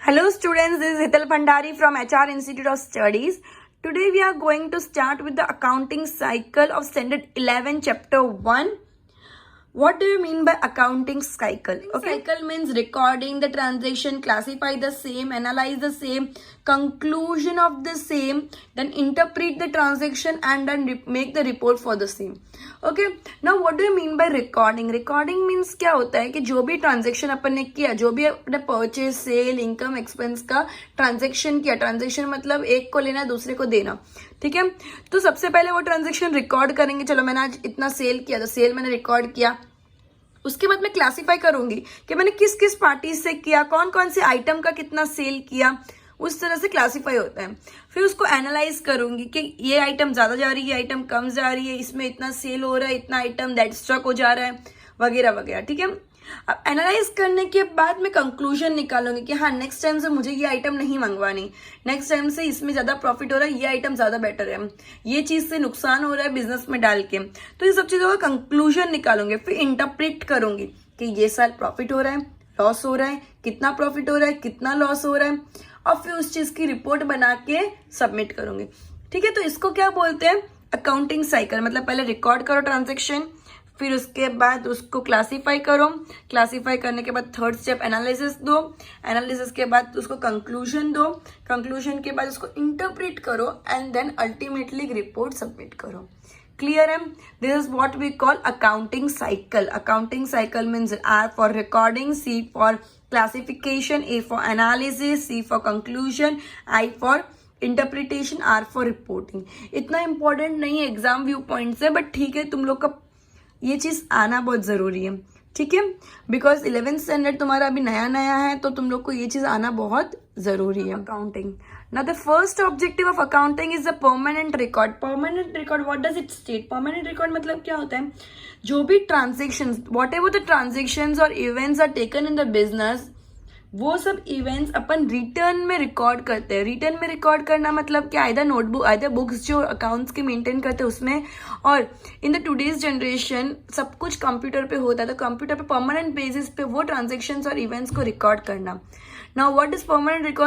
Hello students, this is Hital Bhandari from HR Institute of Studies. Today we are going to start with the accounting cycle of standard 11 chapter 1. What do you mean by accounting cycle? Okay. Cycle means recording the transaction, classify the same, analyze the same, conclusion of the same, then interpret the transaction and then make the report for the same. Okay. Now what do you mean by recording? Recording means क्या होता है कि जो भी transaction अपन ने किया, जो भी अपने परचेज, सेल, इनकम, एक्सपेंस का ट्रांजेक्शन किया, ट्रांजेक्शन मतलब एक को लेना दूसरे को देना, ठीक है। तो सबसे पहले वो ट्रांजेक्शन रिकॉर्ड करेंगे। चलो मैंने आज इतना सेल किया तो सेल मैंने रिकॉर्ड किया। उसके बाद मैं क्लासिफाई करूंगी कि मैंने किस किस पार्टी से किया, कौन कौन से आइटम का कितना सेल किया, उस तरह से क्लासिफाई होता है। फिर उसको एनालाइज करूंगी कि ये आइटम ज्यादा जा रही है, ये आइटम कम जा रही है, इसमें इतना सेल हो रहा है, इतना आइटम दैट स्टॉक हो जा रहा है, वगैरह वगैरह, ठीक है। अब एनालाइज करने के बाद मैं कंक्लूजन निकालूंगी कि हाँ नेक्स्ट टाइम से मुझे ये आइटम नहीं मंगवानी, नेक्स्ट टाइम से इसमें ज्यादा प्रॉफिट हो रहा है, ये आइटम ज्यादा बेटर है, ये चीज से नुकसान हो रहा है बिजनेस में डाल के। तो ये सब चीजों का कंक्लूजन निकालूंगी। फिर इंटरप्रेट करूंगी कि ये साल प्रॉफिट हो रहा है, लॉस हो रहा है, कितना प्रॉफिट हो रहा है, कितना लॉस हो रहा है, और फिर उस चीज की रिपोर्ट बना के सबमिट करूंगी, ठीक है। तो इसको क्या बोलते हैं? Accounting cycle. मतलब पहले रिकॉर्ड करो ट्रांजेक्शन, फिर उसके बाद उसको क्लासिफाई करो, क्लासिफाई करने के बाद थर्ड स्टेप एनालिसिस दो, एनालिसिस के बाद उसको कंक्लूजन दो, कंक्लूजन के बाद उसको इंटरप्रेट करो and then ultimately report submit करो। Clear है? This is what we call accounting cycle. Accounting cycle means R for recording, C for classification, A for analysis, C for conclusion, I for interpretation, R for reporting. इतना important नहीं है exam view point से, but ठीक है तुम लोग का ये चीज आना बहुत जरूरी है, ठीक है। बिकॉज 11th स्टैंडर्ड तुम्हारा अभी नया नया है, तो तुम लोग को ये चीज आना बहुत जरूरी है। Accounting. Now the first objective of accounting is the permanent record. Permanent record, what does it state? Permanent record मतलब क्या होता है? जो भी transactions, whatever the transactions or events are taken in the business, वो सब इवेंट्स अपन return में record करते हैं। रिटर्न में रिकॉर्ड करना मतलब क्या? आइदर नोटबुक, आइदर बुक्स जो अकाउंट्स के मेंटेन करते हैं उसमें, और इन द टूडेज जनरेशन सब कुछ कंप्यूटर पे होता है, तो कंप्यूटर पे परमानेंट बेसिस पे वो ट्रांजेक्शन्स और इवेंट्स को रिकॉर्ड करना। Now what does permanent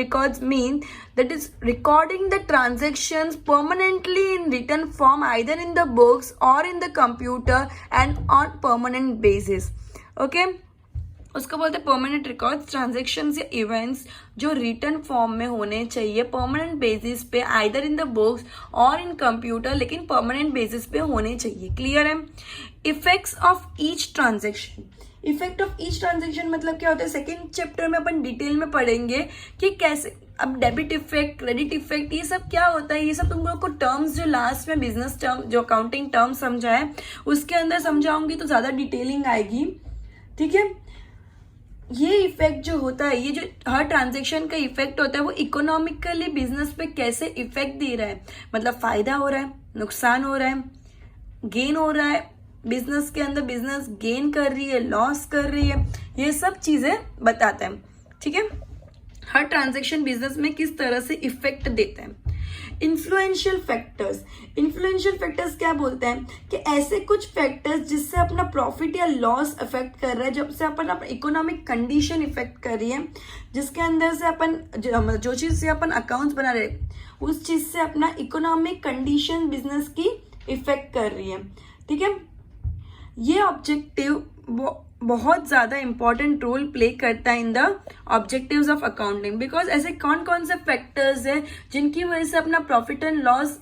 records mean? That is recording the transactions permanently in written form, either in the books or in the computer and on permanent basis. Okay? उसको बोलते हैं permanent records. Transactions या events जो return form में होने चाहिए permanent basis पे, either in the books और इन कंप्यूटर, लेकिन परमानेंट बेसिस पे होने चाहिए। क्लियर है? Effects of each transaction. Effect of each transaction मतलब क्या होता है? सेकेंड चैप्टर में अपन डिटेल में पढ़ेंगे कि कैसे। अब डेबिट इफेक्ट, क्रेडिट इफेक्ट, ये सब क्या होता है, ये सब तुम लोग को टर्म्स जो लास्ट में बिजनेस टर्म, जो अकाउंटिंग टर्म समझा है उसके अंदर समझाऊंगी तो ज्यादा डिटेलिंग आएगी, ठीक है। ये इफेक्ट जो होता है, ये जो हर ट्रांजेक्शन का इफेक्ट होता है, वो इकोनॉमिकली बिजनेस पे कैसे इफेक्ट दे रहा है, मतलब फायदा हो रहा है, नुकसान हो रहा है, गेन हो रहा है, बिजनेस के अंदर बिजनेस गेन कर रही है, लॉस कर रही है, ये सब चीजें बताता है, ठीक है। हर ट्रांजेक्शन बिजनेस में किस तरह से इफेक्ट देता है। Influential factors. इन्फ्लुएंशियल फैक्टर्स क्या बोलते हैं कि ऐसे कुछ फैक्टर्स जिससे अपना प्रॉफिट या लॉस अफेक्ट कर रहा है, जब से अपन अपना इकोनॉमिक कंडीशन इफेक्ट कर रही है, जिसके अंदर से अपन जो चीज से अपन अकाउंट्स बना रहे उस चीज से अपना इकोनॉमिक कंडीशन बिजनेस की इफेक्ट कर रही है, ठीक है। ये ऑब्जेक्टिव बहुत ज्यादा इंपॉर्टेंट रोल प्ले करता है in the objectives of accounting. Because ऐसे कौन कौन से फैक्टर्स हैं जिनकी वजह से अपना प्रॉफिट एंड लॉस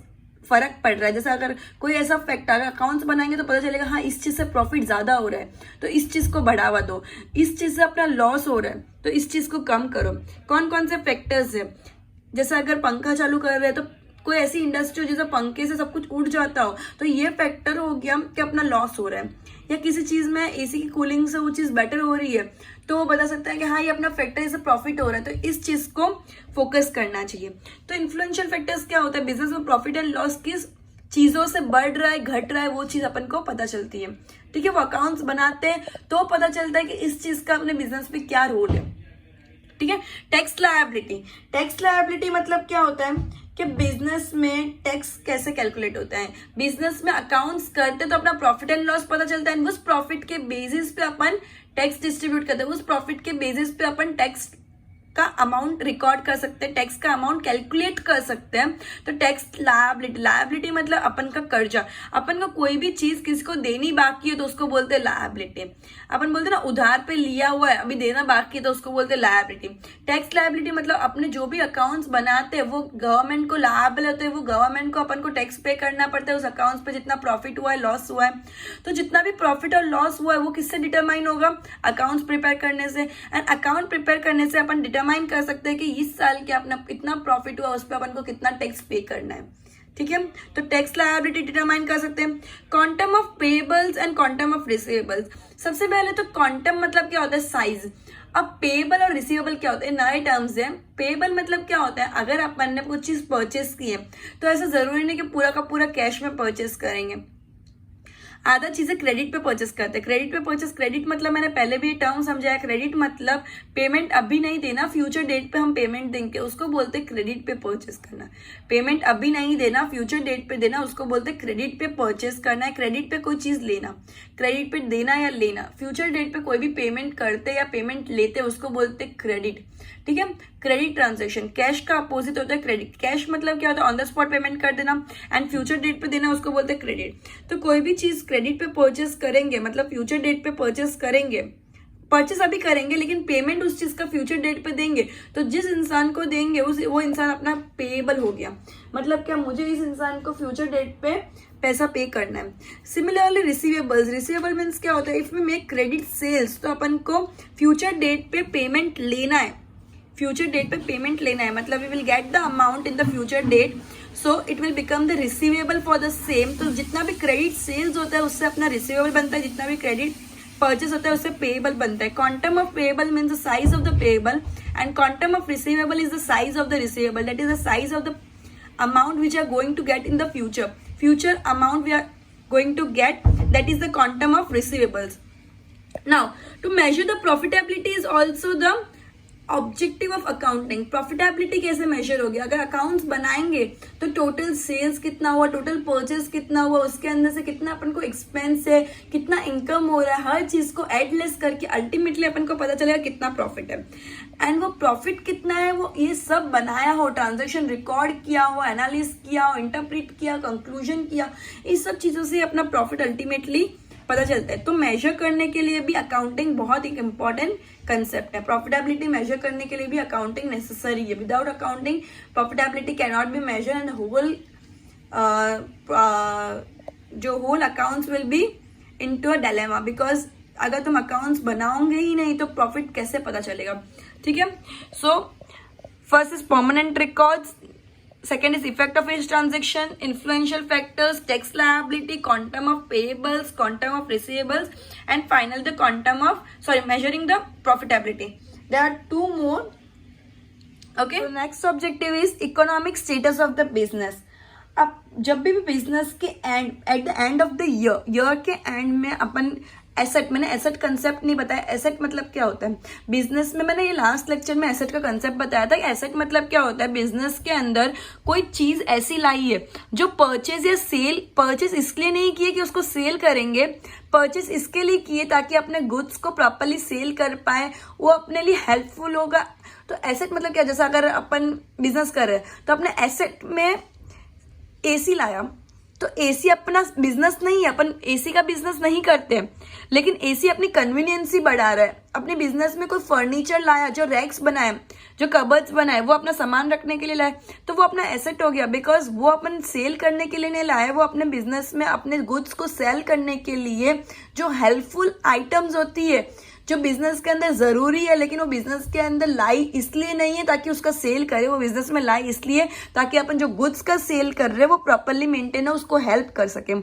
फर्क पड़ रहा है। जैसे अगर कोई ऐसा फैक्टर, अगर अकाउंट्स बनाएंगे तो पता चलेगा हाँ इस चीज से प्रॉफिट ज्यादा हो रहा है तो इस चीज को बढ़ावा दो, इस चीज से अपना लॉस हो रहा है तो इस चीज को कम करो। कौन कौन से फैक्टर्स है? जैसे अगर पंखा चालू कर रहे हैं तो कोई ऐसी इंडस्ट्री हो जैसे पंखे से सब कुछ उड़ जाता हो, तो ये फैक्टर हो गया कि अपना लॉस हो रहा है। या किसी चीज में एसी की कूलिंग से वो चीज बेटर हो रही है तो वो बता सकता है कि हाँ ये अपना फैक्टर, इससे प्रॉफिट हो रहा है, तो इस चीज को फोकस करना चाहिए। तो इन्फ्लुएंशियल फैक्टर्स क्या होता है? बिजनेस में प्रॉफिट एंड लॉस किस चीजों से बढ़ रहा है, घट रहा है, वो चीज अपन को पता चलती है, ठीक है। वो अकाउंट्स बनाते हैं तो पता चलता है कि इस चीज का अपने बिजनेस में क्या रोल है, ठीक है। Tax liability. टैक्स लायबिलिटी मतलब क्या होता है कि बिजनेस में टैक्स कैसे कैलकुलेट होता है। बिजनेस में अकाउंट्स करते तो अपना प्रॉफिट एंड लॉस पता चलता है, उस प्रॉफिट के बेसिस पे अपन टैक्स डिस्ट्रीब्यूट करते हैं, उस प्रॉफिट के बेसिस पे अपन टैक्स का अमाउंट रिकॉर्ड कर सकते हैं, टैक्स का अमाउंट कैलकुलेट कर सकते हैं। तो टैक्स लायबिलिटी, लायबिलिटी मतलब अपन का कर्जा, अपन का कोई भी चीज किसी को देनी बाकी है तो उसको बोलते हैं लायबिलिटी। अपन बोलते हैं ना उधार पे लिया हुआ है अभी देना बाकी है तो उसको बोलते हैं लायबिलिटी। टैक्स लायबिलिटी मतलब अपने जो भी अकाउंट्स बनाते हैं वो गवर्नमेंट को लायबल होते हैं, वो गवर्नमेंट को अपन को टैक्स पे करना पड़ता है उस अकाउंट्स पे जितना प्रॉफिट हुआ है लॉस हुआ है। तो जितना भी प्रॉफिट और लॉस हुआ है वो किससे डिटरमाइन होगा, अकाउंट्स प्रिपेयर करने से। एंड अकाउंट प्रिपेयर करने से अपन डिटरमाइन कर सकते हैं कि इस साल के अपना इतना प्रॉफिट हुआ उस पर अपन को कितना टैक्स पे करना है। ठीक है, तो टैक्स लायबिलिटी डिटरमाइन कर सकते हैं। Quantum of payables and quantum of receivables. सबसे पहले तो क्वांटम मतलब क्या होता है, साइज। अब पेबल और रिसीवेबल क्या होता है, नए टर्म्स है। पेबल मतलब क्या होता है, अगर अपन ने कुछ चीज परचेस की है तो ऐसा जरूरी नहीं कि पूरा का पूरा कैश में परचेस करेंगे, आधा चीजें क्रेडिट पे परचेस करते हैं। क्रेडिट पे परचेस, क्रेडिट मतलब मैंने पहले भी ये टर्म समझाया, क्रेडिट मतलब पेमेंट अभी नहीं देना, फ्यूचर डेट पे हम पेमेंट देंगे, उसको बोलते हैं क्रेडिट पे परचेस करना। पेमेंट अभी नहीं देना, फ्यूचर डेट पे देना, उसको बोलते हैं क्रेडिट पे परचेस करना है। क्रेडिट पे कोई चीज लेना, क्रेडिट पे देना या लेना, फ्यूचर डेट पे कोई भी पेमेंट करते या पेमेंट लेते उसको बोलते हैं क्रेडिट। ठीक है, क्रेडिट ट्रांजेक्शन, कैश का अपोजिट होता है क्रेडिट। कैश मतलब क्या होता है, ऑन द स्पॉट पेमेंट कर देना, एंड फ्यूचर डेट पे देना उसको बोलते हैं क्रेडिट। तो कोई भी चीज क्रेडिट पे परचेस करेंगे मतलब फ्यूचर डेट पे परचेस करेंगे, परचेस अभी करेंगे लेकिन पेमेंट उस चीज का फ्यूचर डेट पे देंगे, तो जिस इंसान को देंगे वो इंसान अपना पेएबल हो गया। मतलब क्या, मुझे इस इंसान को फ्यूचर डेट पे पैसा पे करना है। सिमिलरली रिसीवेबल्स, रिसीवेबल मीन्स क्या होता है, if we make credit sales तो अपन को फ्यूचर डेट पे पेमेंट लेना है, फ्यूचर डेट पे पेमेंट लेना है, मतलब we will get the amount in the future date, so it will become the receivable for the same. तो जितना भी क्रेडिट सेल्स होता है उससे अपना रिसीवेबल बनता है, जितना भी क्रेडिट परचेस होता है उससे पेएबल बनता है। Quantum of payable means the size of the payable and quantum of receivable is the size of the receivable, that is the size of the amount which are going to get in the future amount we are going to get, that is the quantum of receivables. Now to measure the profitability is also the objective of accounting. Profitability कैसे major होगी, अगर accounts बनाएंगे तो total sales कितना हुआ, total purchase कितना हुआ, उसके अंदर से कितना अपन को एक्सपेंस है, कितना इनकम हो रहा है, हर चीज को एड लेस करके अल्टीमेटली अपन को पता चलेगा कितना प्रॉफिट है। एंड वो प्रॉफिट कितना है वो ये सब बनाया हो, ट्रांजेक्शन रिकॉर्ड किया हो, एनालिस किया हो, इंटरप्रेट किया, कंक्लूजन किया, इस सब चीजों से अपना प्रॉफिट अल्टीमेटली पता चलता है। तो मेजर करने के लिए भी अकाउंटिंग बहुत ही इंपॉर्टेंट कंसेप्ट है। प्रॉफिटेबिलिटी मेजर करने के लिए भी अकाउंटिंग नेसेसरी है। Without accounting profitability can not be measure and whole जो whole accounts will be into a dilemma, because अगर तुम अकाउंट्स बनाओगे ही नहीं तो प्रॉफिट कैसे पता चलेगा। ठीक है, so first is permanent records, second is effect of each transaction, influential factors, tax liability, quantum of payables, quantum of receivables, and final the quantum of measuring the profitability. There are two more. Okay, so next objective is economic status of the business. अब जब भी business के and eight the end of the year के and में अपन asset, मैंने asset concept नहीं बताया, asset मतलब क्या होता है बिजनेस में, मैंने ये लास्ट लेक्चर में एसेट का कंसेप्ट बताया था। एसेट मतलब क्या होता है, बिजनेस के अंदर कोई चीज ऐसी लाई है जो परचेज या सेल, परचेज इसलिए नहीं किए कि उसको सेल करेंगे, परचेज इसके लिए किए ताकि अपने गुड्स को प्रॉपरली सेल कर पाए, वो अपने लिए हेल्पफुल होगा। तो एसेट मतलब क्या, जैसे अगर अपन बिजनेस कर रहे हैं तो अपने एसेट में एसी लाया, तो एसी अपना बिजनेस नहीं है, अपन एसी का बिजनेस नहीं करते, लेकिन एसी अपनी कन्वीनियंस ही बढ़ा रहा है। अपने बिजनेस में कोई फर्नीचर लाया, जो रैक्स बनाए, जो कबर्ड्स बनाए, वो अपना सामान रखने के लिए लाए, तो वो अपना एसेट हो गया, बिकॉज वो अपन सेल करने के लिए नहीं लाए, वो अपने बिजनेस में अपने गुड्स को सेल करने के लिए जो हेल्पफुल आइटम्स होती है, जो बिजनेस के अंदर जरूरी है, लेकिन वो बिजनेस के अंदर लाई इसलिए नहीं है ताकि उसका सेल करे, वो बिजनेस में लाई इसलिए ताकि अपन जो गुड्स का सेल कर रहे हैं वो प्रॉपरली मेंटेन है, उसको हेल्प कर सके।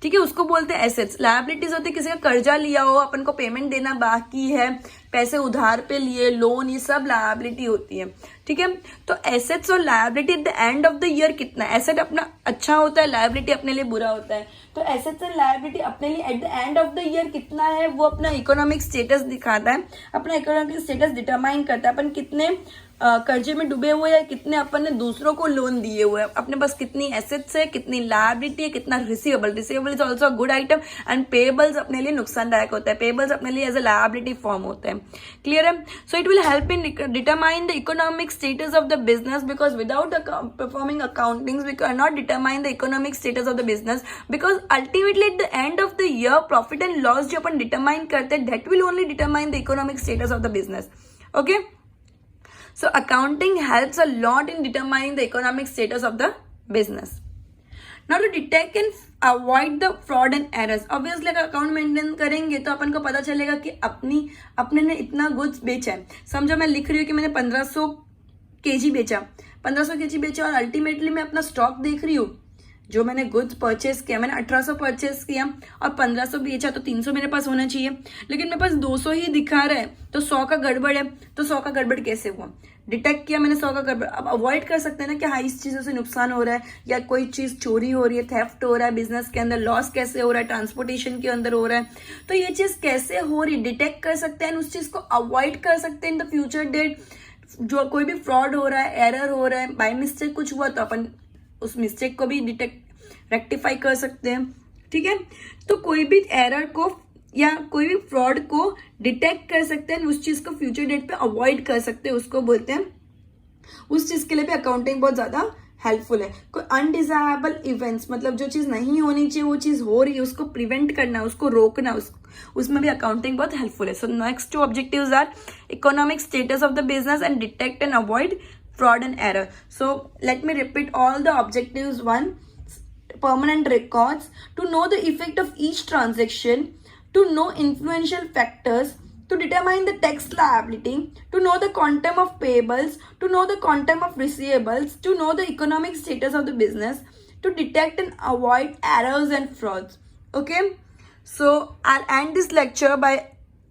ठीक है, उसको बोलते हैं एसेट्स। लायबिलिटीज होती है, किसी का कर्जा लिया हो, अपन को पेमेंट देना बाकी है, पैसे उधार पे लिए, लोन, ये सब लायबिलिटी होती है। ठीक है, तो एसेट्स और liability eight the end of the year कितना है, एसेट अपना अच्छा होता है, लायबिलिटी अपने लिए बुरा होता है, तो एसेट्स एंड लायबिलिटी अपने लिए eight the end of the year कितना है वो अपना इकोनॉमिक स्टेटस दिखाता है, अपना इकोनॉमिक स्टेटस डिटरमाइन करता है। अपन कितने कर्जे में डूबे हुए हैं, कितने अपन ने दूसरों को लोन दिए हुए हैं, अपने पास कितनी एसेट्स है, कितनी लायबिलिटी है, कितना receivable. Receivable is also good item and payables अपने लिए नुकसानदायक होता है, पेएबल्स अपने लिए एज ए लायबिलिटी फॉर्म होता है। क्लियर है. So it will help in determine the economic status of the business, because without performing accountings we can not determine the economic status of the business, because ultimately at the end of the year profit and loss जो अपन डिटरमाइन करते हैं that will only determine the economic status of the business. Okay, so accounting helps a lot in determining the economic status of the business. Now to detect and avoid the fraud and errors, obviously अगर account maintain करेंगे तो अपन को पता चलेगा कि अपने ने इतना गुड्स बेचा है. समझो मैं लिख रही हूँ कि मैंने 1500 kg बेचा, 1500 kg बेचा और अल्टीमेटली मैं अपना स्टॉक देख रही हूँ, जो मैंने गुड्स परचेस किया, मैंने 1800 परचेस किया और 1500 बेचा, तो 300 मेरे पास होना चाहिए. लेकिन मेरे पास 200 ही दिखा रहा है, तो 100 का गड़बड़ है. तो 100 का गड़बड़ कैसे हुआ? डिटेक्ट किया मैंने 100 का गड़बड़. अब अवॉइड कर सकते हैं ना कि हाँ इस चीज़ों से नुकसान हो रहा है, या कोई चीज़ चोरी हो रही है, थेफ्ट हो रहा है बिजनेस के अंदर, लॉस कैसे हो रहा है, ट्रांसपोर्टेशन के अंदर हो रहा है, तो ये चीज़ कैसे हो रही है डिटेक्ट कर सकते हैं, उस चीज़ को अवॉइड कर सकते हैं इन द फ्यूचर डेट. जो कोई भी फ्रॉड हो रहा है, एरर हो रहा है, बाय मिस्टेक कुछ हुआ तो अपन उस मिस्टेक को भी रेक्टिफाई कर सकते हैं. ठीक है, तो कोई भी एरर को या कोई भी फ्रॉड को डिटेक्ट कर सकते हैं, उस चीज को फ्यूचर डेट पे अवॉइड कर सकते हैं, उसको बोलते हैं. उस चीज के लिए भी अकाउंटिंग बहुत ज्यादा हेल्पफुल है. कोई अनडिजायरेबल इवेंट्स, मतलब जो चीज नहीं होनी चाहिए वो चीज हो रही है, उसको प्रिवेंट करना, उसको रोकना, उसमें भी अकाउंटिंग बहुत हेल्पफुल है. So next 2 objectives are economic status of the business and detect and avoid fraud and error. So let me repeat all the objectives. 1, permanent records, to know the effect of each transaction, to know influential factors, to determine the tax liability, to know the quantum of payables, to know the quantum of receivables, to know the economic status of the business, to detect and avoid errors and frauds. Okay, so I'll end this lecture by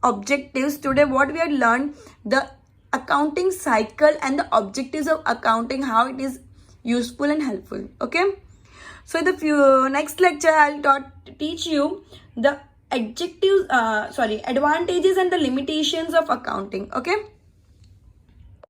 objectives. Today what we have learned, the accounting cycle and the objectives of accounting, how it is useful and helpful. Okay, so in the next lecture I'll teach you the advantages and the limitations of accounting. Okay.